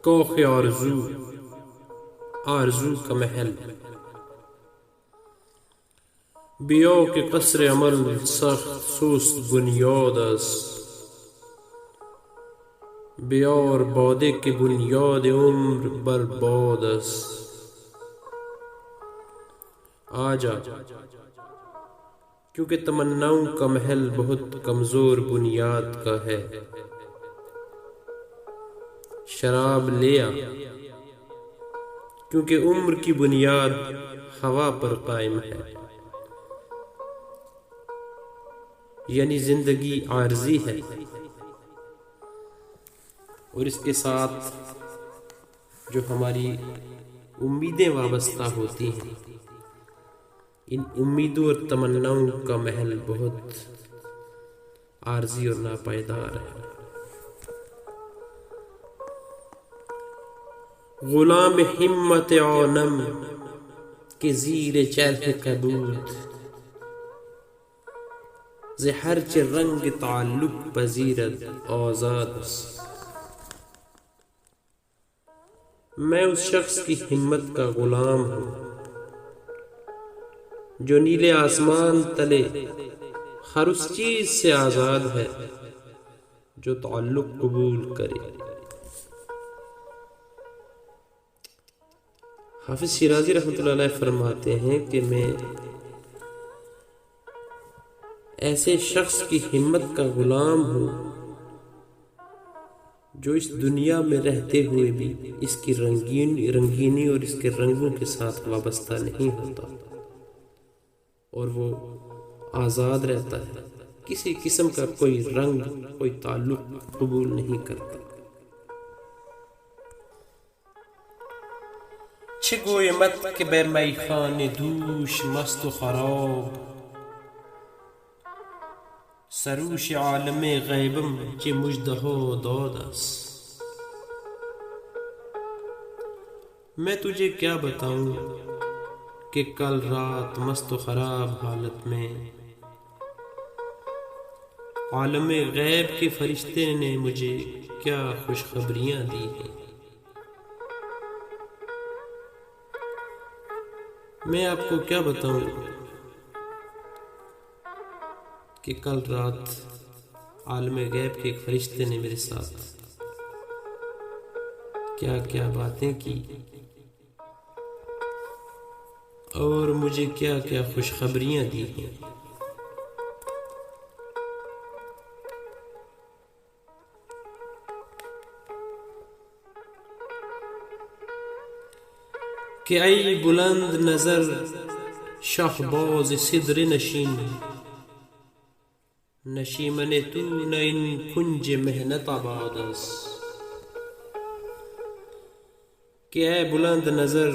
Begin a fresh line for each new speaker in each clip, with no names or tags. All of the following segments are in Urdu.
کوخ آرزو، آرزو کا محل، بیا کہ قصر عمل سخت سست بنیاد است. بیار باده که بنیاد عمر برباد است. آجا کیونکہ تمناؤں کا محل بہت کمزور بنیاد کا ہے. شراب لے آ کیونکہ عمر کی بنیاد ہوا پر قائم ہے. یعنی زندگی عارضی ہے، اور اس کے ساتھ جو ہماری امیدیں وابستہ ہوتی ہیں، ان امیدوں اور تمناؤں کا محل بہت عارضی اور ناپائیدار ہے. غلام ہمت عالم کے زیر چرخ کبود، ز ہرچ رنگ تعلق پذیرد آزاد است. میں اس شخص کی ہمت کا غلام ہوں جو نیلے آسمان تلے ہر اس چیز سے آزاد ہے جو تعلق قبول کرے. حافظ شیرازی رحمۃ اللہ علیہ فرماتے ہیں کہ میں ایسے شخص کی ہمت کا غلام ہوں جو اس دنیا میں رہتے ہوئے بھی اس کی رنگینی اور اس کے رنگوں کے ساتھ وابستہ نہیں ہوتا، اور وہ آزاد رہتا ہے، کسی قسم کا کوئی رنگ، کوئی تعلق قبول نہیں کرتا. چه گویمت که به میخانه دوش مست و خراب، سروش عالم غیبم چه مژده ها داد است. میں تجھے کیا بتاؤں کہ کل رات مست و خراب حالت میں عالم غیب کے فرشتے نے مجھے کیا خوشخبریاں دی ہیں. میں آپ کو کیا بتاؤں کہ کل رات عالم غیب کے ایک فرشتے نے میرے ساتھ کیا کیا باتیں کی اور مجھے کیا کیا خوشخبریاں دی ہیں. کہ ای بلند نظر شاہباز صدر نشین، نشیمن تو نہ ان کنج محنت آباد است. کہ اے بلند نظر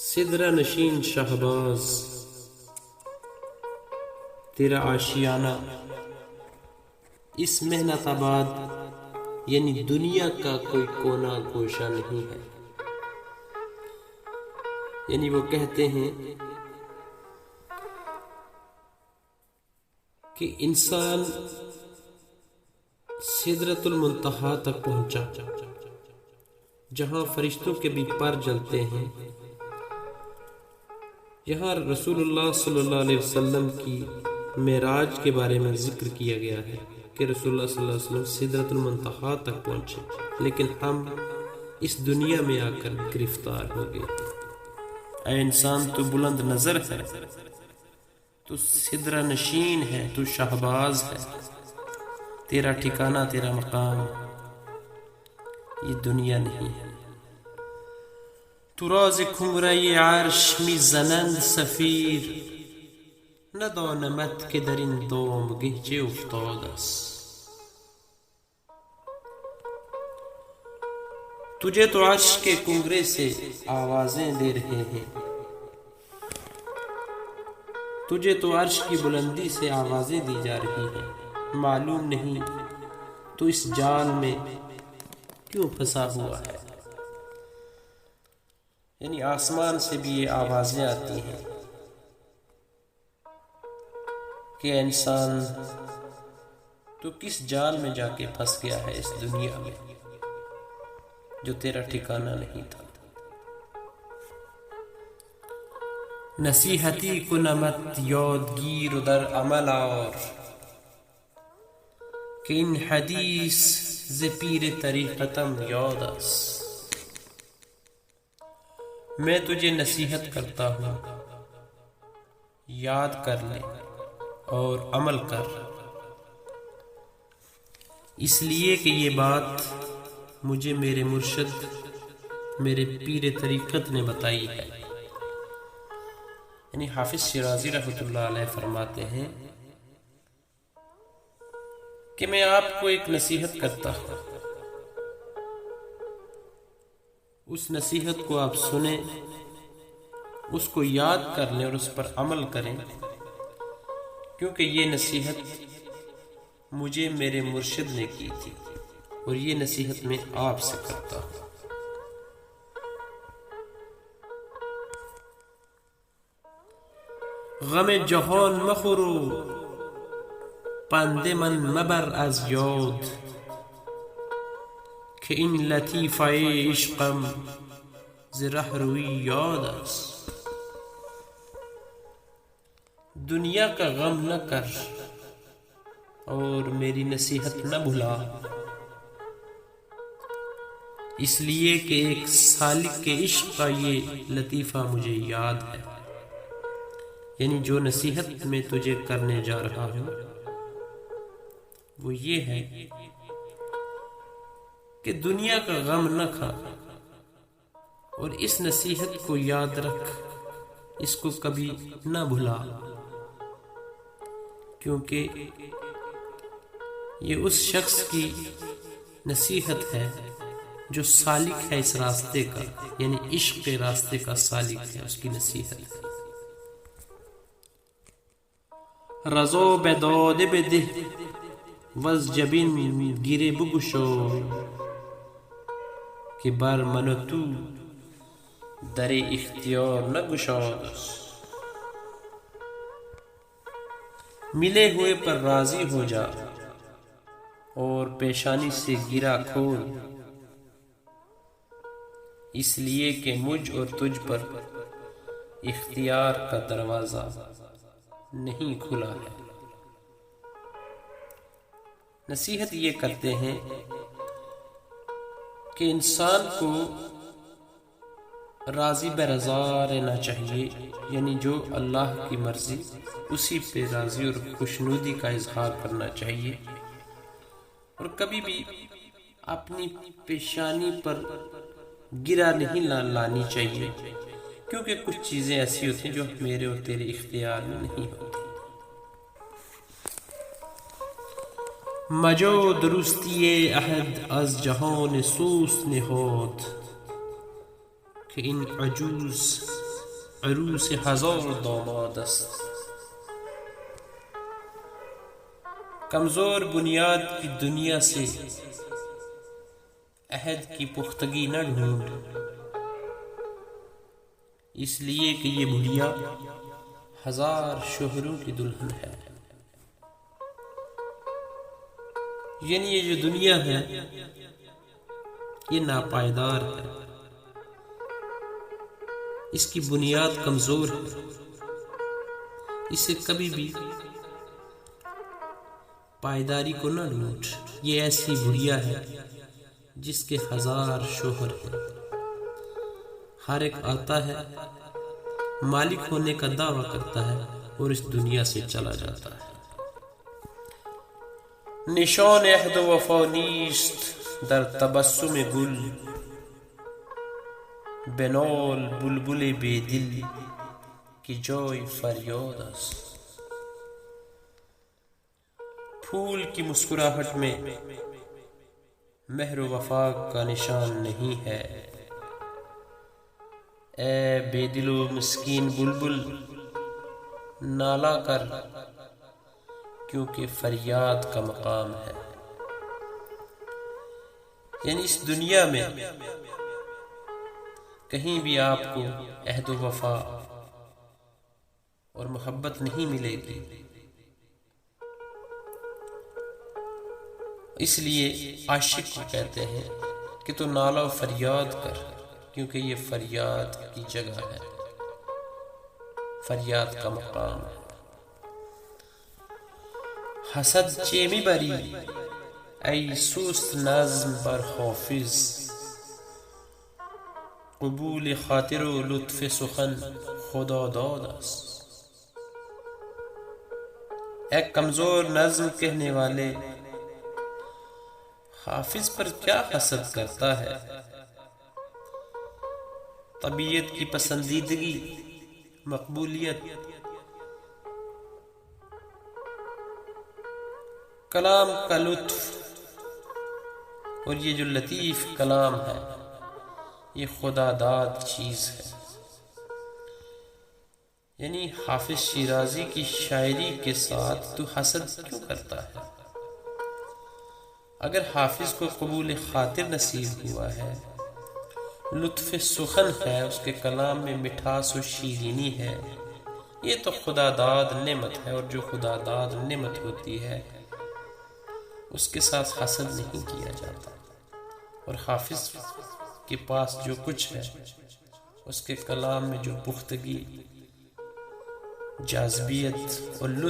صدر نشین شاہباز، تیرا آشیانہ اس محنت آباد یعنی دنیا کا کوئی کونا گوشہ نہیں ہے. یعنی وہ کہتے ہیں کہ انسان سدرۃ المنتہا تک پہنچا جہاں فرشتوں کے بھی پر جلتے ہیں. یہاں رسول اللہ صلی اللہ علیہ وسلم کی معراج کے بارے میں ذکر کیا گیا ہے کہ رسول اللہ صلی اللہ علیہ وسلم سدرۃ المنتہا تک پہنچے، لیکن ہم اس دنیا میں آ کر گرفتار ہو گئے. اے انسان تو بلند نظر ہے، تو سدرہ نشین ہے، تو شہباز ہے، تیرا ٹھکانہ، تیرا مقام یہ دنیا نہیں ہے. تو راز کمرای عرش می زنند صفیر، ندانمت که در این دامگه چه افتاده است. تجھے تو عرش کے کنگرے سے آوازیں دے رہے ہیں، تجھے تو عرش کی بلندی سے آوازیں دی جا رہی ہیں. معلوم نہیں تو اس جال میں کیوں پھنسا ہوا ہے. یعنی آسمان سے بھی یہ آوازیں آتی ہیں کہ انسان تو کس جال میں جا کے پھنس گیا ہے اس دنیا میں. جو تیرا ٹھکانہ نہیں تھا۔ نصیحتی کنمت یادگیر در عمل آر، کہ ان حدیث ز پیر طریقتم یاد است۔ میں تجھے نصیحت کرتا ہوں، یاد کر لے اور عمل کر، اس لیے کہ یہ بات مجھے میرے مرشد میرے پیر طریقت نے بتائی ہے۔ یعنی حافظ شیرازی رحمۃ اللہ علیہ فرماتے ہیں کہ میں آپ کو ایک نصیحت کرتا ہوں، اس نصیحت کو آپ سنیں، اس کو یاد کر لیں اور اس پر عمل کریں، کیونکہ یہ نصیحت مجھے میرے مرشد نے کی تھی اور یہ نصیحت میں آپ سے کرتا ہوں۔ غم جهان مخور و پند من مبر از یاد، که این لطیفه عشقم ز رهروی یاد است۔ دنیا کا غم نہ کر اور میری نصیحت نہ بھلا، اس لیے کہ ایک سالک کے عشق کا یہ لطیفہ مجھے یاد ہے۔ یعنی جو نصیحت میں تجھے کرنے جا رہا ہوں وہ یہ ہے کہ دنیا کا غم نہ کھا اور اس نصیحت کو یاد رکھ، اس کو کبھی نہ بھلا، کیونکہ یہ اس شخص کی نصیحت ہے جو سالک ہے اس راستے کا، یعنی عشق کے راستے کا سالک ہے، اس کی نصیحت ہے۔ رضا بداده بده وز جبین گیره بگشا، که بر من و تو در اختیار نگشاد است۔ ملے ہوئے پر راضی ہو جا اور پیشانی سے گرا کھول، اس لیے کہ مجھ اور تجھ پر اختیار کا دروازہ نہیں کھلا ہے۔ نصیحت یہ کرتے ہیں کہ انسان کو راضی برضا رہنا چاہیے، یعنی جو اللہ کی مرضی اسی پہ راضی اور خوشنودی کا اظہار کرنا چاہیے، اور کبھی بھی اپنی پیشانی پر گرا نہیں لانی چاہیے، کیونکہ کچھ چیزیں ایسی ہوتی ہیں جو میرے اور تیرے اختیار میں نہیں ہوتی۔ مجو درستی عہد از جہان سوس نہاد، کہ ان عجوز عروس ہزار داماد است۔ کمزور بنیاد کی دنیا سے عہد کی پختگی نہ ڈھونڈ، اس لیے کہ یہ بڑھیا ہزار شوہروں کی دلہن ہے۔ یعنی یہ جو دنیا ہے یہ ناپائیدار ہے، اس کی بنیاد کمزور ہے، اسے کبھی بھی پائیداری کو نہ ڈھونڈ۔ یہ ایسی بڑھیا ہے جس کے ہزار شوہر ہیں، ہر ایک آتا ہے، مالک ہونے کا دعویٰ کرتا ہے اور اس دنیا سے چلا جاتا ہے۔ نشان عہد و وفا نیست در تبسم گل، بنال بلبل بے دل کی جای فریاد است۔ پھول کی مسکراہٹ میں مہر و وفا کا نشان نہیں ہے۔ اے بے دل و مسکین بلبل نالہ کر، کیونکہ فریاد کا مقام ہے۔ یعنی اس دنیا میں کہیں بھی آپ کو عہد و وفا اور محبت نہیں ملے گی، اس لیے عاشق کو کہتے ہیں کہ تو نالہ و فریاد کر، کیونکہ یہ فریاد کی جگہ ہے، فریاد کا مقام ہے۔ حسد چیمی بری ای سوست نظم بر حافظ، قبول خاطر و لطف سخن خدا داد است۔ اے کمزور نظم کہنے والے، حافظ پر کیا حسد کرتا ہے؟ طبیعت کی پسندیدگی، مقبولیت، کلام کا لطف، اور یہ جو لطیف کلام ہے یہ خدا داد چیز ہے۔ یعنی حافظ شیرازی کی شاعری کے ساتھ تو حسد کیوں کرتا ہے؟ اگر حافظ کو قبول خاطر نصیب ہوا ہے، لطف سخن ہے، اس کے کلام میں مٹھاس و شیرینی ہے، یہ تو خدا داد نعمت ہے، اور جو خدا داد نعمت ہوتی ہے اس کے ساتھ حسد نہیں کیا جاتا۔ اور حافظ کے پاس جو کچھ ہے، اس کے کلام میں جو پختگی، جاذبیت اور لطف